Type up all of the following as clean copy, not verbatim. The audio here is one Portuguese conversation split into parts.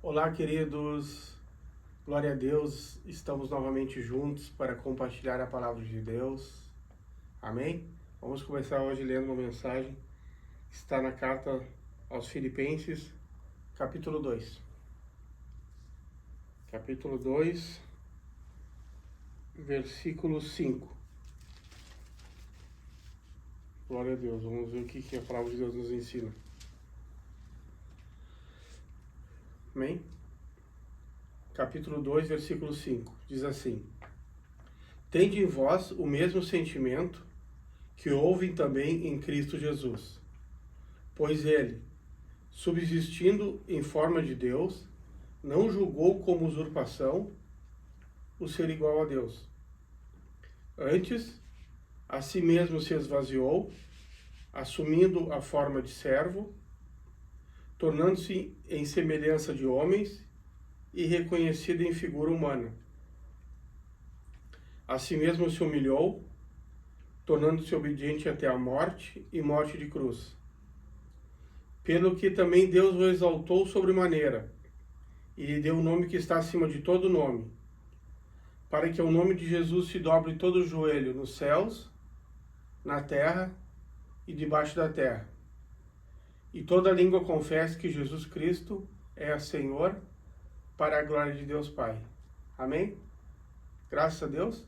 Olá, queridos. Glória a Deus. Estamos novamente juntos para compartilhar a palavra de Deus. Amém? Vamos começar hoje lendo uma mensagem que está na carta aos Filipenses, capítulo 2. Capítulo 2, versículo 5. Glória a Deus. Vamos ver o que a palavra de Deus nos ensina. Amém? Capítulo 2, versículo 5, diz assim: Tende em vós o mesmo sentimento que houve também em Cristo Jesus, pois ele, subsistindo em forma de Deus, não julgou como usurpação o ser igual a Deus. Antes, a si mesmo se esvaziou, assumindo a forma de servo, tornando-se em semelhança de homens e reconhecido em figura humana. A si mesmo se humilhou, tornando-se obediente até a morte e morte de cruz. Pelo que também Deus o exaltou sobremaneira, e lhe deu o nome que está acima de todo nome, para que ao nome de Jesus se dobre todo o joelho nos céus, na terra e debaixo da terra, e toda língua confesse que Jesus Cristo é Senhor, para a glória de Deus Pai. Amém? Graças a Deus.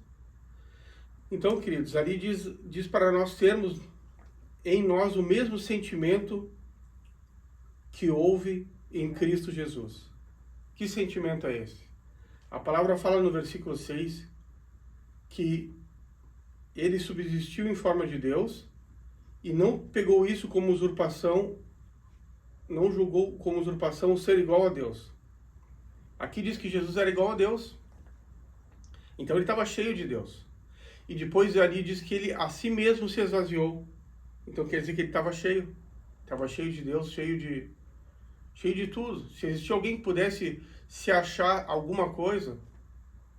Então, queridos, ali diz para nós termos em nós o mesmo sentimento que houve em Cristo Jesus. Que sentimento é esse? A palavra fala no versículo 6 que ele subsistiu em forma de Deus e não pegou isso como usurpação, não julgou como usurpação ser igual a Deus. Aqui diz que Jesus era igual a Deus. Então ele estava cheio de Deus. E depois ali diz que ele a si mesmo se esvaziou. Então quer dizer que ele estava cheio. Estava cheio de Deus, cheio de tudo. Se existia alguém que pudesse se achar alguma coisa,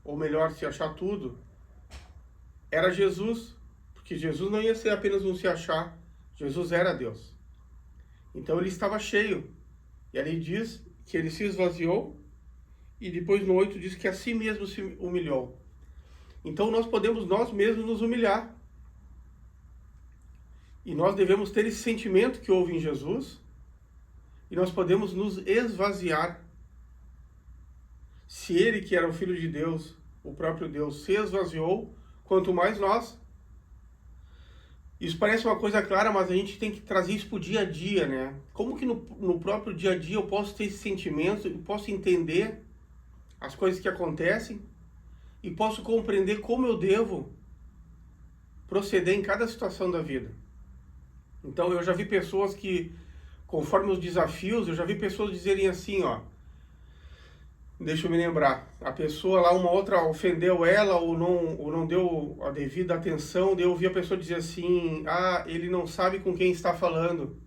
ou melhor, se achar tudo, era Jesus. Porque Jesus não ia ser apenas um se achar. Jesus era Deus. Então ele estava cheio. E ali diz que ele se esvaziou. E depois no 8 diz que a si mesmo se humilhou. Então nós podemos nós mesmos nos humilhar. E nós devemos ter esse sentimento que houve em Jesus. E nós podemos nos esvaziar. Se ele, que era o Filho de Deus, o próprio Deus, se esvaziou, quanto mais nós. Isso parece uma coisa clara, mas a gente tem que trazer isso para o dia a dia, né? Como que no próprio dia a dia eu posso ter esse sentimento, eu posso entender as coisas que acontecem e posso compreender como eu devo proceder em cada situação da vida. Então eu já vi pessoas que, conforme os desafios, eu já vi pessoas dizerem assim, ó, deixa eu me lembrar, a pessoa lá, uma outra ofendeu ela ou não deu a devida atenção, daí eu ouvi a pessoa dizer assim, ele não sabe com quem está falando.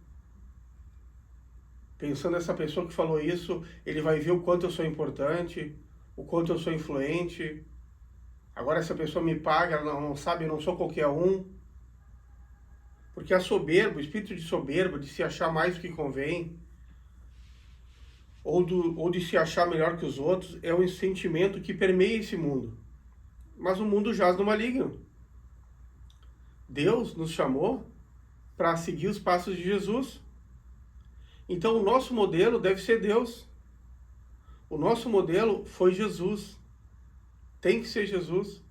Pensando nessa pessoa que falou isso, ele vai ver o quanto eu sou importante, o quanto eu sou influente. Agora essa pessoa me paga, ela não sabe, eu não sou qualquer um. Porque a soberba, o espírito de soberba, de se achar mais do que convém, ou de se achar melhor que os outros, é um sentimento que permeia esse mundo. Mas o mundo jaz no maligno. Deus nos chamou para seguir os passos de Jesus. Então o nosso modelo deve ser Deus. O nosso modelo foi Jesus. Tem que ser Jesus.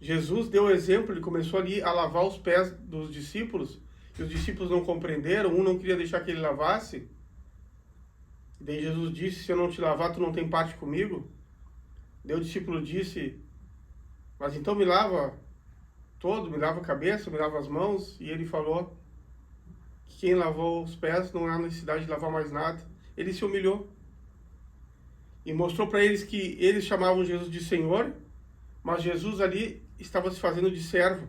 Jesus deu exemplo, ele começou ali a lavar os pés dos discípulos, e os discípulos não compreenderam, um não queria deixar que ele lavasse. Daí Jesus disse, se eu não te lavar, tu não tem parte comigo. Daí o discípulo disse, mas então me lava todo, me lava a cabeça, me lava as mãos. E ele falou que quem lavou os pés não há necessidade de lavar mais nada. Ele se humilhou. E mostrou para eles que eles chamavam Jesus de Senhor, mas Jesus ali estava se fazendo de servo.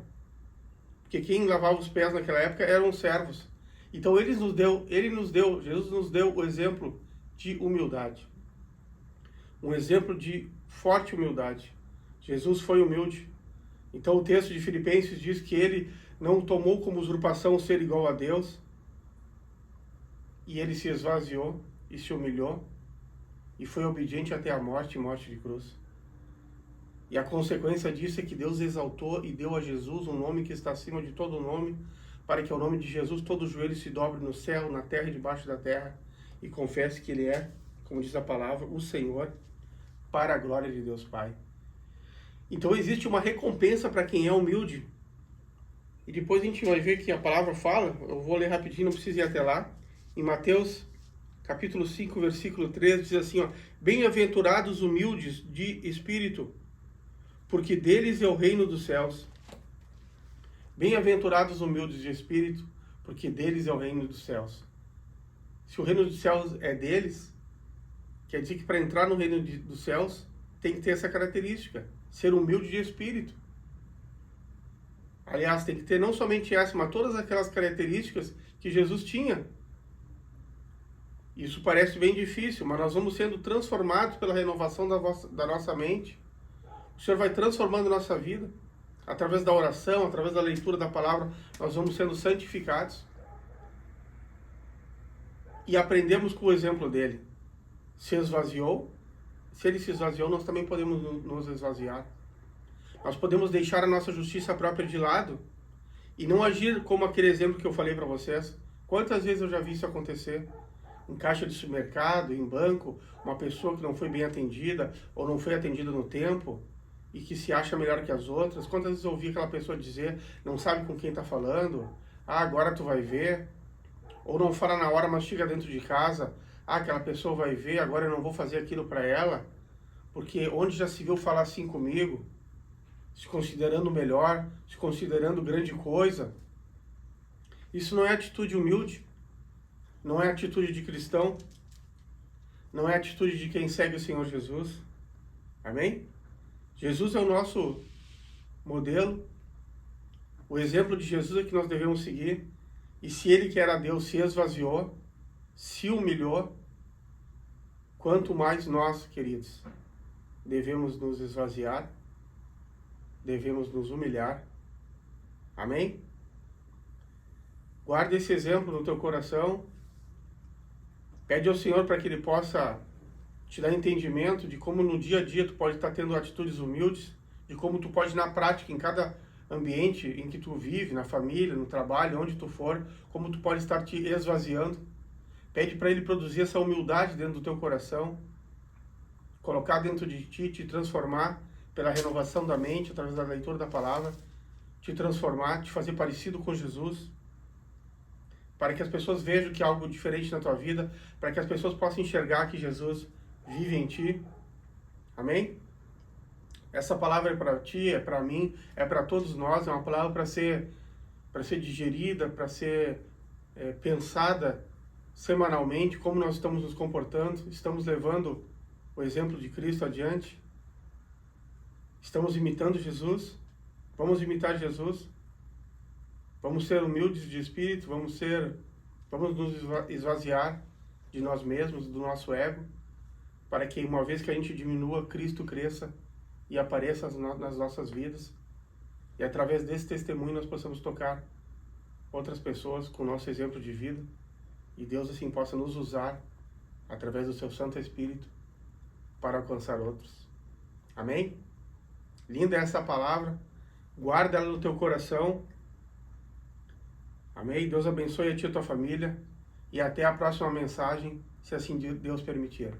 Porque quem lavava os pés naquela época eram os servos. Então Jesus nos deu o exemplo de humildade. Um exemplo de forte humildade. Jesus foi humilde. Então o texto de Filipenses diz que ele não tomou como usurpação ser igual a Deus, e ele se esvaziou e se humilhou. e foi obediente até a morte, morte de cruz. E a consequência disso é que Deus exaltou e deu a Jesus um nome que está acima de todo nome, para que ao nome de Jesus todo joelho se dobre no céu, na terra e debaixo da terra, e confesse que Ele é, como diz a palavra, o Senhor, para a glória de Deus Pai. Então existe uma recompensa para quem é humilde. E depois a gente vai ver que a palavra fala, eu vou ler rapidinho, não precisa ir até lá, em Mateus capítulo 5, versículo 13, diz assim, ó, bem-aventurados humildes de espírito, porque deles é o reino dos céus. Bem-aventurados humildes de espírito, porque deles é o reino dos céus. Se o reino dos céus é deles, quer dizer que para entrar no reino dos céus tem que ter essa característica, ser humilde de espírito. Aliás, tem que ter não somente essa, mas todas aquelas características que Jesus tinha. Isso parece bem difícil, mas nós vamos sendo transformados pela renovação da nossa mente. O Senhor vai transformando a nossa vida. Através da oração, através da leitura da palavra, nós vamos sendo santificados. E aprendemos com o exemplo dele. Se esvaziou. Se ele se esvaziou, nós também podemos nos esvaziar. Nós podemos deixar a nossa justiça própria de lado e não agir como aquele exemplo que eu falei para vocês. Quantas vezes eu já vi isso acontecer? Em caixa de supermercado, em banco, uma pessoa que não foi bem atendida ou não foi atendida no tempo e que se acha melhor que as outras. Quantas vezes eu ouvi aquela pessoa dizer, não sabe com quem está falando, agora tu vai ver, ou não fala na hora, mas chega dentro de casa, aquela pessoa vai ver, agora eu não vou fazer aquilo para ela, porque onde já se viu falar assim comigo, se considerando melhor, se considerando grande coisa. Isso não é atitude humilde, não é atitude de cristão, não é atitude de quem segue o Senhor Jesus. Amém? Jesus é o nosso modelo, o exemplo de Jesus é que nós devemos seguir, e se Ele que era Deus se esvaziou, se humilhou, quanto mais nós, queridos, devemos nos esvaziar, devemos nos humilhar. Amém? Guarda esse exemplo no teu coração. Pede ao Senhor para que Ele possa te dar entendimento de como no dia a dia tu pode estar tendo atitudes humildes, de como tu pode na prática, em cada ambiente em que tu vive, na família, no trabalho, onde tu for, como tu pode estar te esvaziando. Pede para Ele produzir essa humildade dentro do teu coração, colocar dentro de ti, te transformar pela renovação da mente, através da leitura da palavra, te transformar, te fazer parecido com Jesus, para que as pessoas vejam que há algo diferente na tua vida, para que as pessoas possam enxergar que Jesus vive em ti. Amém? Essa palavra é para ti, é para mim, é para todos nós, é uma palavra para ser digerida, para ser pensada semanalmente, como nós estamos nos comportando, estamos levando o exemplo de Cristo adiante, estamos imitando Jesus, vamos imitar Jesus, vamos ser humildes de espírito, vamos nos esvaziar de nós mesmos, do nosso ego, para que uma vez que a gente diminua, Cristo cresça e apareça nas nossas vidas, e através desse testemunho nós possamos tocar outras pessoas com o nosso exemplo de vida, e Deus assim possa nos usar através do seu Santo Espírito para alcançar outros. Amém? Linda essa palavra, guarda ela no teu coração. Amém? Deus abençoe a ti e a tua família, e até a próxima mensagem, se assim Deus permitir.